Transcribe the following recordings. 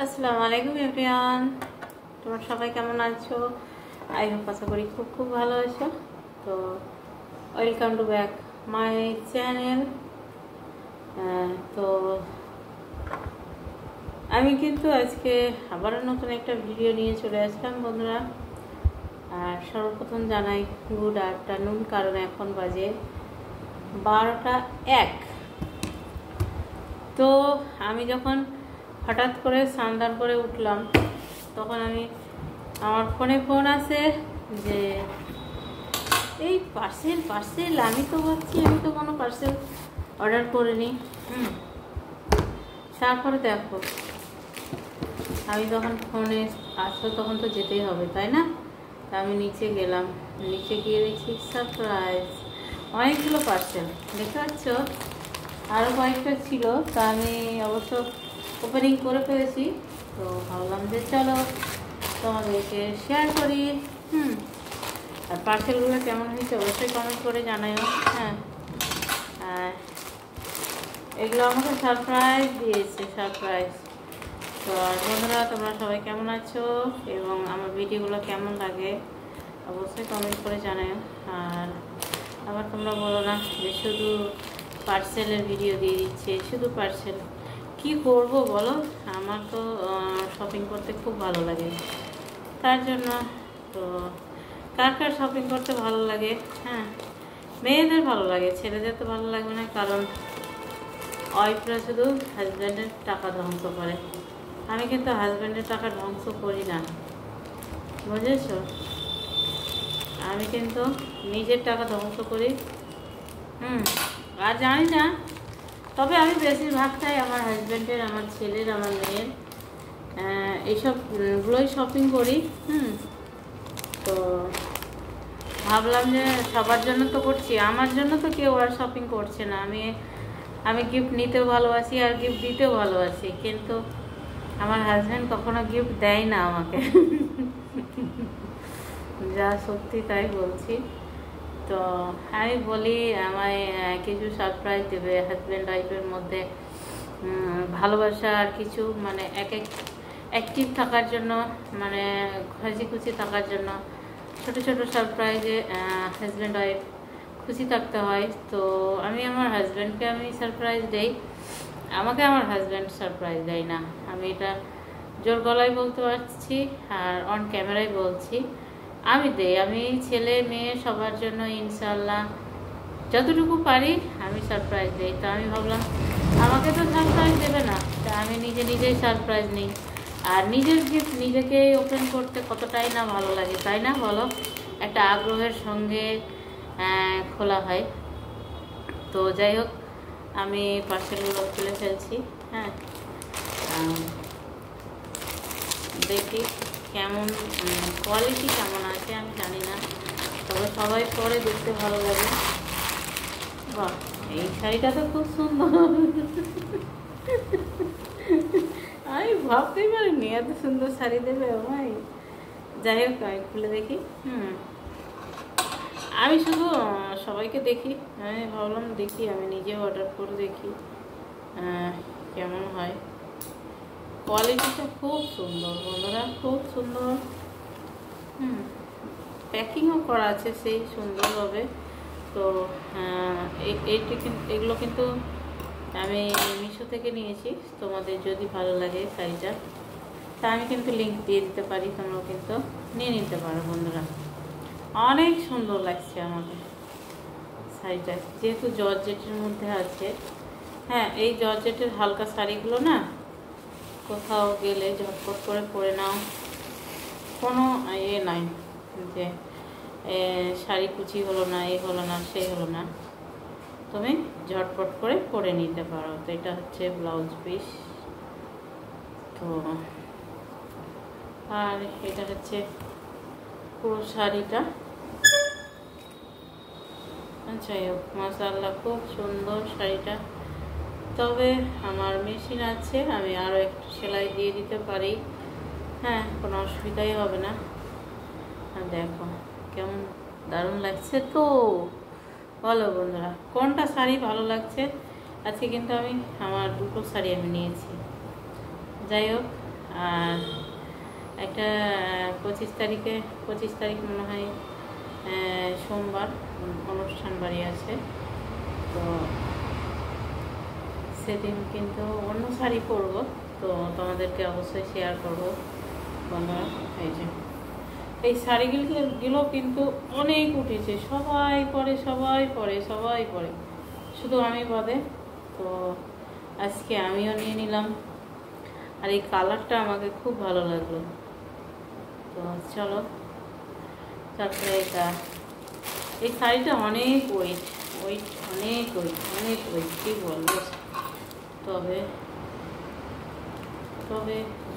আসসালামু আলাইকুম এভরিওয়ান, তোমরা সবাই কেমন আছো? আই হোপ আশা করি খুব খুব ভালো আছো। তো welcome to back my channel. তো আমি কিন্তু আজকে আবারও নতুন একটা ভিডিও নিয়ে চলে আসলাম বন্ধুরা। আর সর্বপ্রথম জানাই গুড আফটারনুন, কারণ এখন বাজে 12টা 1। তো আমি যখন হঠাৎ করে স্নান করে উঠলাম, তখন আমার ফোন আসে যে এই পার্সেল। আমি তো ভাবছি আমি তো কোনো পার্সেল অর্ডার করিনি। তারপরে দেখো, আমি যখন ফোনে আসলো তখন তো যেতেই হবে, তাই না? তা আমি নিচে গেলাম, নিচে গিয়ে দেখছি সারপ্রাইজ অনেকগুলো পার্সেল দেখতে পাচ্ছ। আরও কয়েকটা ছিল, তা আমি অবশ্য ওপেনিং করে ফেলেছি। তো ভাবলাম যে চলো তোমাদেরকে শেয়ার করি। আর পার্সেলগুলো কেমন হয়েছে অবশ্যই কমেন্ট করে জানাও। হ্যাঁ, এগুলো আমাকে সারপ্রাইজ দিয়েছে, সারপ্রাইজ। তো আর বন্ধুরা, তোমরা সবাই কেমন আছো এবং আমার ভিডিওগুলো কেমন লাগে অবশ্যই কমেন্ট করে জানাও। আর আবার তোমরা বলো না যে শুধু পার্সেলের ভিডিও দিয়ে দিচ্ছে, শুধু পার্সেল। কি করব বলো, আমার তো শপিং করতে খুব ভালো লাগে। তার জন্য তো কার কার শপিং করতে ভালো লাগে? হ্যাঁ, মেয়েদের ভালো লাগে, ছেলেদের তো ভালো লাগবে না, কারণ ওয়াইফরা শুধু হাজব্যান্ডের টাকা ধ্বংস করে। আমি কিন্তু হাজব্যান্ডের টাকা ধ্বংস করি না, বুঝেছ? আমি কিন্তু নিজের টাকা ধ্বংস করি। আর জানি না, তবে আমি বেশিরভাগটাই আমার হাজব্যান্ডের, আমার ছেলের, আমার মেয়ের এইসবগুলোই শপিং করি। তো ভাবলাম যে সবার জন্য তো করছি, আমার জন্য তো কেউ আর শপিং করছে না। আমি গিফট নিতেও ভালোবাসি আর গিফট দিতেও ভালোবাসি, কিন্তু আমার হাজব্যান্ড কখনো গিফট দেয় না আমাকে। যা সত্যি তাই বলছি। তো আমি বলি আমায় কিছু সারপ্রাইজ দেবে, হাজব্যান্ড ওয়াইফের মধ্যে ভালোবাসা আর কিছু, মানে অ্যাক্টিভ থাকার জন্য, মানে হাসি খুশি থাকার জন্য ছোট ছোট সারপ্রাইজে হাজব্যান্ড ওয়াইফ খুশি থাকতে হয়। তো আমি আমার হাজব্যান্ডকে সারপ্রাইজ দেই, আমাকে আমার হাজব্যান্ড সারপ্রাইজ দেয় না। আমি এটা জোর গলায় বলতে পারছি আর অন ক্যামেরায় বলছি, আমি দেই। আমি ছেলে মেয়ে সবার জন্য ইনশাল্লাহ যতটুকু পারি আমি সারপ্রাইজ দিই। তো আমি ভাবলাম আমাকে তো সারপ্রাইজ দেবে না, তা আমি নিজেই সারপ্রাইজ নিই। আর নিজের গিফট নিজেকে ওপেন করতে কতটাই না ভালো লাগে, তাই না বলো? একটা আগ্রহের সঙ্গে খোলা হয়। তো যাই হোক, আমি পার্সেলগুলো খুলে ফেলছি। হ্যাঁ, দেখি কেমন কোয়ালিটি কেমন আছে আমি জানি না, তবে সবাই পরে দেখতে ভালো লাগে। বাহ, এই শাড়িটা তো খুব সুন্দর। আমি ভাবতেই পারিনি এত সুন্দর শাড়ি দেবে ভাই। যাই হোক, আমি খুলে দেখি। আমি শুধু সবাইকে দেখি, আমি ভাবলাম দেখি আমি নিজে অর্ডার করে দেখি কেমন হয়। কোয়ালিটিটা খুব সুন্দর বন্ধুরা, খুব সুন্দর। প্যাকিংও করা আছে সেই সুন্দরভাবে। তো এগুলো কিন্তু আমি মিশো থেকে নিয়েছি। তোমাদের যদি ভালো লাগে শাড়িটা, তা আমি কিন্তু লিঙ্ক দিয়ে দিতে পারি, তোমরাও কিন্তু নিয়ে নিতে পারো বন্ধুরা। অনেক সুন্দর লাগছে আমাকে শাড়িটা, যেহেতু জর্জেটের মধ্যে আছে। হ্যাঁ, এই জর্জেটের হালকা শাড়িগুলো না কোথাও গেলে ঝটপট করে পরে নাও, কোনো নাই যে শাড়ি কুচি হলো না, এই হলো না, সেই হলো না, তুমি ঝটপট করে পরে নিতে পারো। তো এটা হচ্ছে ব্লাউজ পিস। তো আর এটা হচ্ছে পুরো শাড়িটা। যাই হোক, মাশাআল্লাহ খুব সুন্দর শাড়িটা। তবে আমার মেশিন আছে, আমি আরও একটু সেলাই দিয়ে দিতে পারি। হ্যাঁ, কোনো অসুবিধাই হবে না। আর দেখো কেমন দারুণ লাগছে। তো বলো বন্ধুরা, কোনটা শাড়ি ভালো লাগছে? আজকে কিন্তু আমার দুটো শাড়ি নিয়েছি। যাই হোক, আর একটা 25 তারিখ মনে হয় সোমবার অনুষ্ঠান বাড়ি আছে, তো সেদিন কিন্তু অন্য শাড়ি পরবো, তো তোমাদেরকে অবশ্যই শেয়ার করবো বন্ধুরা। এই যে এই শাড়িগুলো কিন্তু অনেক উঠেছে, সবাই পরে, শুধু আমি বাদে। তো আজকে আমিও নিয়ে নিলাম, আর এই কালারটা আমাকে খুব ভালো লাগলো। তো চলো, তারপরে এই শাড়িটা অনেক ওয়েট কি বলবো। তবে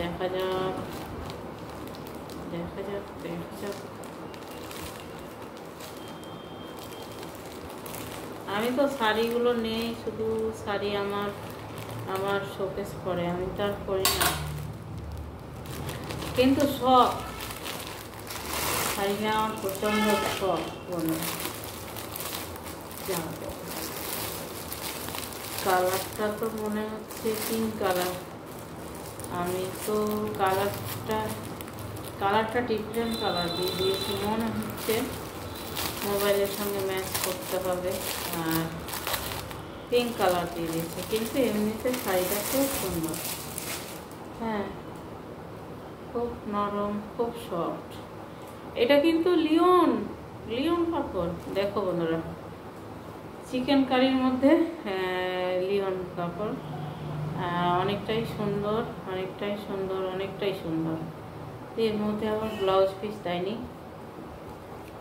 দেখা যাক। আমি তো শাড়িগুলো নেই, শুধু শাড়ি আমার শোকেস পরে, আমি তো আর পরি না, কিন্তু শখ শাড়ি নেওয়ার প্রচন্ড শখ। কালারটা তো মনে হচ্ছে পিঙ্ক কালার, আমি তো কালারটা ডিফারেন্ট কালার দিয়ে দিয়েছি, মনে হচ্ছে মোবাইলের সঙ্গে ম্যাচ করতে হবে, আর পিঙ্ক কালার দিয়ে দিয়েছে। কিন্তু এমনিতে শাড়িটা খুব সুন্দর, হ্যাঁ, খুব নরম, খুব সফট। এটা কিন্তু লিওন কাপড়। দেখো বন্ধুরা, চিকেন কারির মধ্যে লিওন কাপড়, অনেকটাই সুন্দর। এর মধ্যে আবার ব্লাউজ পিস দেয়নি,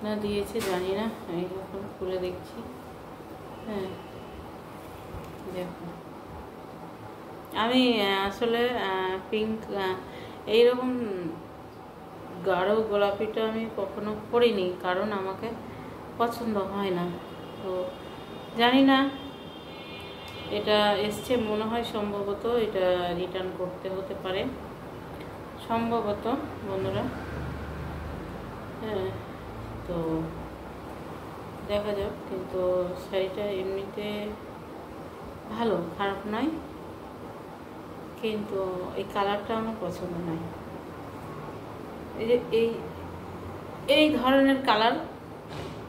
না দিয়েছে জানি না, আমি যখন খুলে দেখছি। হ্যাঁ দেখো, আমি আসলে পিঙ্ক এইরকম গাঢ় গোলাপিটা আমি কখনো পরিনি, কারণ আমাকে পছন্দ হয় না। তো জানি না, এটা এসছে মনে হয়, সম্ভবত এটা রিটার্ন করতে হতে পারে, সম্ভবত বন্ধুরা। হ্যাঁ, তো দেখা যাক। কিন্তু শাড়িটা এমনিতে ভালো, খারাপ নয়, কিন্তু এই কালারটা আমার পছন্দ নয়। এই যে এই ধরনের কালার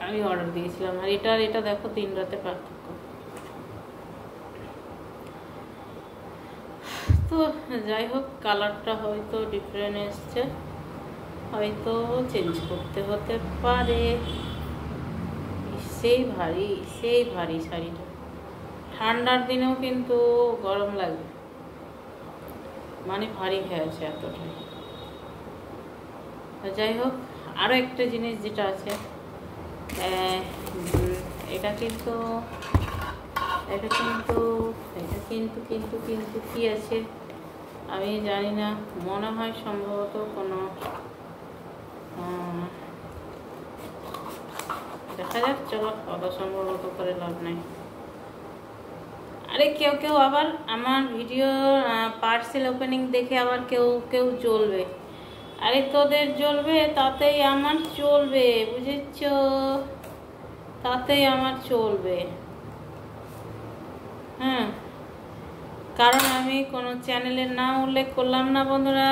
আমি অর্ডার দিয়েছিলাম, আর এটা দেখো 3 রাতে পার্থক্য। তো যাই হোক, কালারটা হয়তো ডিফারেন্ট এসছে, হয়তো চেঞ্জ করতে হতে পারে। সেই ভারী শাড়িটা, ঠান্ডার দিনেও কিন্তু গরম লাগবে, মানে ভারী হয়ে আছে এতটাই। যাই হোক, আরও একটা জিনিস যেটা আছে, এটা কিন্তু কি আছে আমি জানি না, মনে হয় সম্ভবত কোনো, দেখা যাক। চলো, অত সম্ভবত করে লাভ নাই। আরে কেউ আবার আমার ভিডিও পার্সেল ওপেনিং দেখে আবার কেউ জ্বলবে। আরে তোদের জ্বলবে, তাতেই আমার চলবে, বুঝেছ? তাতেই আমার চলবে। হ্যাঁ, কারণ আমি কোনো চ্যানেলের নাম উল্লেখ করলাম না বন্ধুরা,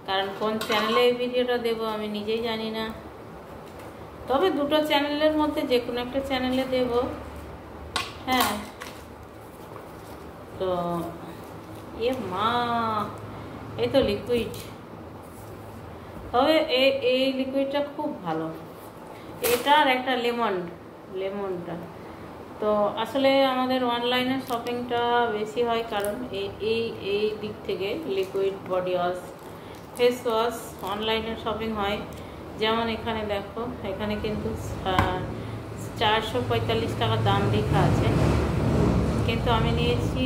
কারণ কোন চ্যানেলে এই ভিডিওটা দেবো আমি নিজেই জানি না। তবে দুটো চ্যানেলের মধ্যে যে কোনো একটা চ্যানেলে দেব। হ্যাঁ, তো মা, এই তো লিকুইড। তবে এই লিকুইডটা খুব ভালো, এটা আর একটা লেমনটা। তো আসলে আমাদের অনলাইনে শপিংটা বেশি হয়, কারণ এই দিক থেকে liquid body wash, face wash অনলাইনে শপিং হয়। যেমন এখানে দেখো, এখানে কিন্তু 445 টাকা দাম লেখা আছে, কিন্তু আমি নিয়েছি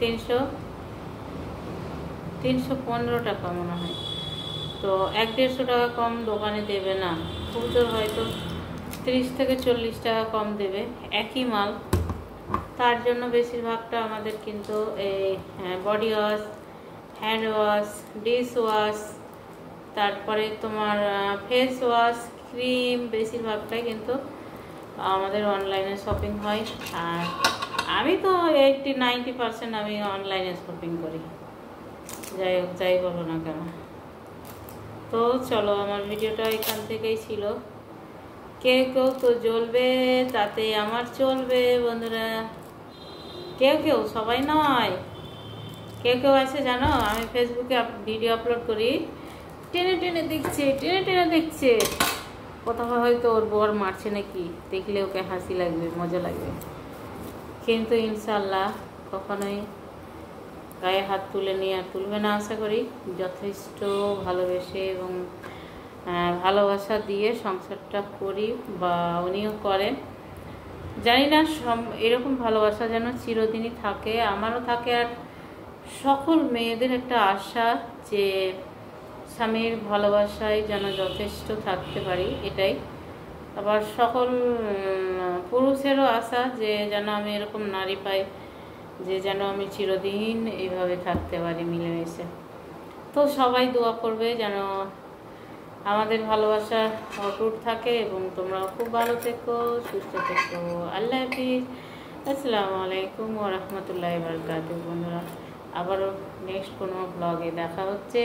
315 টাকা মনে হয়। তো 1-150 টাকা কম দোকানে দেবে না, খুব জোর হয়তো 30 থেকে 40 টাকা কম দেবে একই মাল। তার জন্য বেশিরভাগটা আমাদের কিন্তু এই body wash, hand wash, dish wash, তারপরে তোমার ফেস ওয়াশ, ক্রিম, বেশিরভাগটাই কিন্তু আমাদের অনলাইনে শপিং হয়। আর আমি তো 80-90% আমি অনলাইনে শপিং করি, যাই হোক যাই বলো না কেন। তো চলো, আমার ভিডিওটা এখান থেকেই ছিল। কেউ কেউ তো জ্বলবে, তাতে আমার চলবে বন্ধুরা। কেউ কেউ, সবাই নয়। কেউ কেউ আছে জানো, আমি ফেসবুকে ভিডিও আপলোড করি, টেনে টেনে দেখছে, টেনে টেনে দেখছে, কোথাও হয়তো ওর বর মারছে নাকি, দেখলে ওকে হাসি লাগবে, মজা লাগবে। কিন্তু ইনশাল্লাহ কখনোই গায়ে হাত তুলে নিয়ে আর তুলবে না আশা করি। যথেষ্ট ভালোবেসে এবং ভালোবাসা দিয়ে সংসারটা করি, বা উনিও করেন। জানি না এরকম ভালোবাসা যেন চিরদিনই থাকে, আমারও থাকে। আর সকল মেয়েদের একটা আশা যে স্বামীর ভালোবাসায় যেন যথেষ্ট থাকতে পারি, এটাই। আবার সকল পুরুষেরও আশা যে যেন আমি এরকম নারী পাই, যে যেন আমি চিরদিন এইভাবে থাকতে পারি মিলেমিশে। তো সবাই দোয়া করবে যেন আমাদের ভালোবাসা অটুট থাকে, এবং তোমরাও খুব ভালো থেকো, সুস্থ থেকো। আল্লাহ হাফিজ। আসসালামু আলাইকুম ওয়া রাহমাতুল্লাহি ওয়া বারাকাতুহু। বন্ধুরা, আবারও নেক্সট কোনো ব্লগে দেখা হচ্ছে।